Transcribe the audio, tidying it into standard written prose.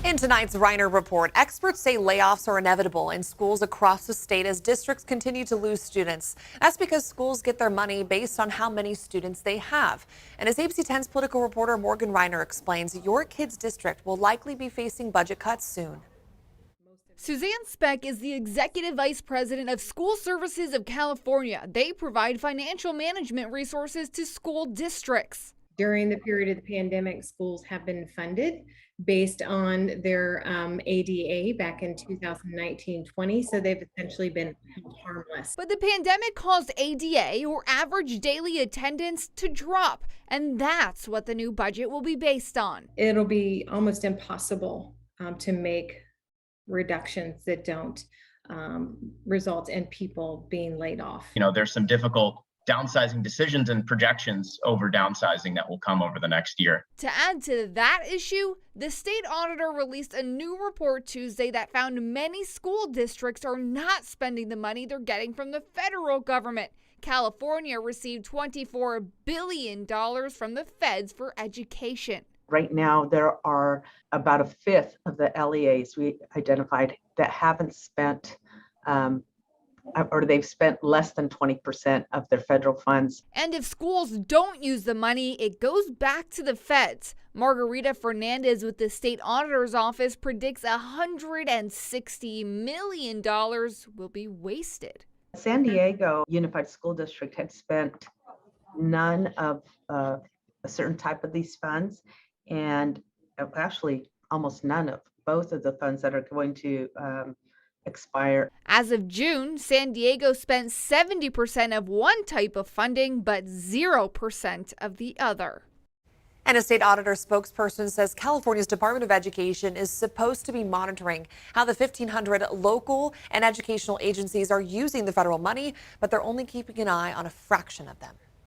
In tonight's Rynor report, experts say layoffs are inevitable in schools across the state as districts continue to lose students. That's because schools get their money based on how many students they have. And as ABC 10's political reporter Morgan Rynor explains, your kid's district will likely be facing budget cuts soon. Suzanne Speck is the Executive Vice President of School Services of California. They provide financial management resources to school districts. During the period of the pandemic, schools have been funded based on their ADA back in 2019-20, so they've essentially been held harmless. But the pandemic caused ADA, or average daily attendance, to drop, and that's what the new budget will be based on. It'll be almost impossible to make reductions that don't result in people being laid off. There's some difficult downsizing decisions and projections over downsizing that will come over the next year. To add to that issue, the state auditor released a new report Tuesday that found many school districts are not spending the money they're getting from the federal government. California received $24 billion from the feds for education. Right now, there are about a fifth of the LEAs we identified that haven't spent or they've spent less than 20% of their federal funds. And if schools don't use the money, it goes back to the feds. Margarita Fernandez with the state auditor's office predicts $160 million will be wasted. San Diego Unified School District had spent none of a certain type of these funds, and actually almost none of both of the funds that are going to expire. As of June, San Diego spent 70% of one type of funding, but 0% of the other. And a state auditor spokesperson says California's Department of Education is supposed to be monitoring how the 1,500 local and educational agencies are using the federal money, but they're only keeping an eye on a fraction of them.